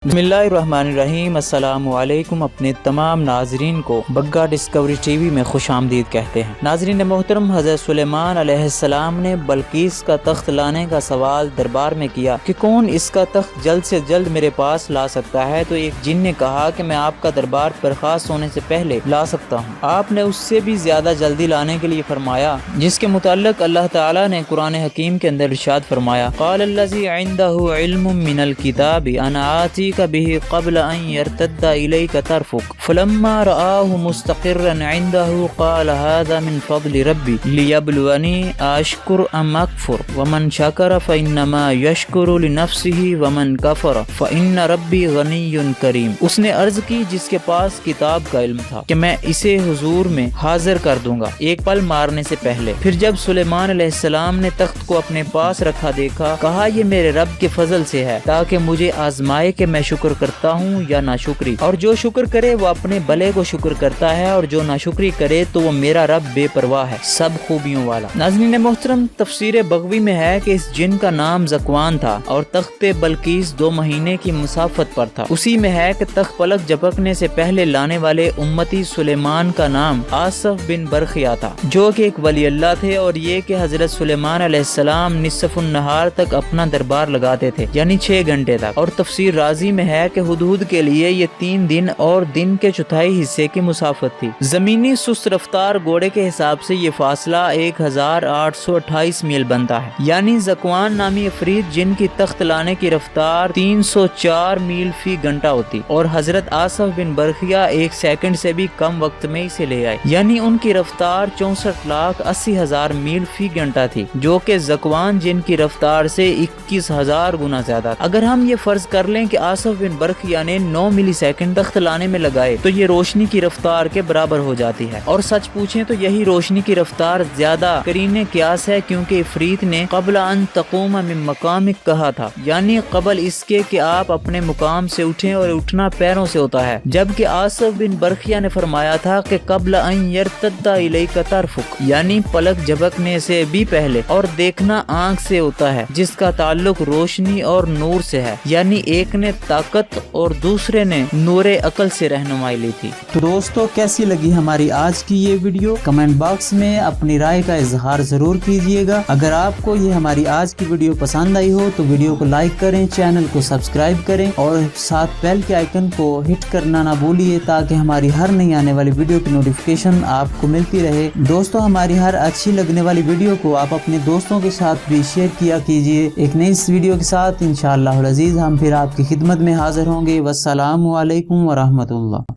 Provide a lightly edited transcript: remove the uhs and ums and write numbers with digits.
बिस्मिल्लाहिर्रहमानिर्रहीम। अस्सलाम वालेकुम। अपने तमाम नाजरीन को बग्गा डिस्कवरी टीवी में खुश आमदीद कहते हैं। नाजरीन मोहतरम, हज़रत सुलेमान अलैहिस्सलाम ने बल्कीस का तख्त लाने का सवाल दरबार में किया कि कौन इसका तख्त जल्द से जल्द मेरे पास ला सकता है। तो एक जिन ने कहा कि मैं आपका दरबार बर्खास्त होने से पहले ला सकता हूँ। आपने उससे भी ज्यादा जल्दी लाने के लिए फरमाया, जिसके मुताल्लिक अल्लाह ताला ने कुरान हकीम के अंदर इरशाद फरमाया, क़ाल अल्लज़ी इंदहु इल्मुम मिनल किताबि अना आती बिही क़ब्ल अन यर्तद्दा इलैका तरफुक फलम्मा रआहु मुस्तक़िर्रन इंदहु क़ाल हाज़ा मिन फ़ज़्लि रब्बी लियब्लुवनी अशकुर अम अकफुर वमन शकरा फ़इन्नमा यशकुरु लिनफ़्सिही वमन कफ़र फ़इन्न रब्बी गनिय्युन करीम। उसने अर्ज की जिसके पास किताब का इल्म था कि मैं इसे हुजूर में हाजिर कर दूंगा एक पल मारने से पहले। फिर जब सुलेमान अलैहिस्सलाम ने तख्त को अपने पास रखा देखा, कहा ये मेरे रब के फजल से है ताकि मुझे आजमाए कि मैं शुक्र करता हूँ या नाशुक्री। और जो शुक्र करे वो अपने भले को शुक्र करता है, और जो नाशुक्री करे तो वो मेरा रब बेपरवाह है, सब खूबियों वाला। नाज़रीन मोहतरम, तफसीर बगवी में है कि इस जिन का नाम ज़कवान था और तख्ते बल्कीस 2 महीने की मुसाफत पर था। उसी में है कि तख्त पलक झपकने से पहले लाने वाले उम्मती सुलेमान का नाम आसफ बिन बरखिया था, जो कि एक वली अल्लाह थे। और ये कि हजरत सुलेमान अलैहिस्सलाम निस्फ़ुन नहार तक अपना दरबार लगाते थे, यानी 6 घंटे तक। और तफसीर राजी में है कि हुदूद के लिए ये 3 दिन और दिन के चौथाई हिस्से की मुसाफत थी। जमीनी सुस्त रफ्तार घोड़े के हिसाब से ये फासला 1828 मील बनता है, यानी ज़कवान नामी अफरीद जिनकी तख्त लाने की रफ्तार 304 मील फी घंटा होती, और हजरत आसफ बिन बरखिया 1 सेकंड से भी कम वक्त में इसे ले आए, यानी उनकी रफ्तार 64,80,000 मील फी घंटा थी, जो कि ज़कवान जिनकी रफ्तार से 21,000 गुना ज्यादा। अगर हम ये फर्ज कर लें कि आसफ बिन बरखिया ने 9 मिली सेकंड तख्त लाने में लगाए तो ये रोशनी की रफ्तार के बराबर हो जाती है। और सच पूछें तो यही रोशनी की रफ्तार ज्यादा करीने क्यास है, क्योंकि इफरीत ने क़ब्ल अन तक़ूम मिन मकामिक कहा था, यानी कबल इसके कि आप अपने मुकाम से उठें, और उठना पैरों से होता है। जबकि आसफ बिन बरखिया ने फरमाया था कि क़ब्ल अन यर्तद्दा इलैका तरफुक, यानी पलक झपकने से भी पहले। और देखना आँख से होता है, जिसका ताल्लुक रोशनी और नूर से है, यानी एक ने ताकत और दूसरे ने नूरे अकल से रहनुमाई ली थी। तो दोस्तों, कैसी लगी हमारी आज की ये वीडियो? कमेंट बॉक्स में अपनी राय का इजहार जरूर कीजिएगा। अगर आपको ये हमारी आज की वीडियो पसंद आई हो तो वीडियो को लाइक करें, चैनल को सब्सक्राइब करें, और साथ बेल के आइकन को हिट करना ना भूलिए, ताकि हमारी हर नई आने वाली वीडियो की नोटिफिकेशन आपको मिलती रहे। दोस्तों, हमारी हर अच्छी लगने वाली वीडियो को आप अपने दोस्तों के साथ भी शेयर किया कीजिए। एक नई वीडियो के साथ इंशाअल्लाह अज़ीज़ हम फिर आपकी खिदमत में हाजिर होंगे। वस्सलामु अलैकुम व रहमतुल्लाह।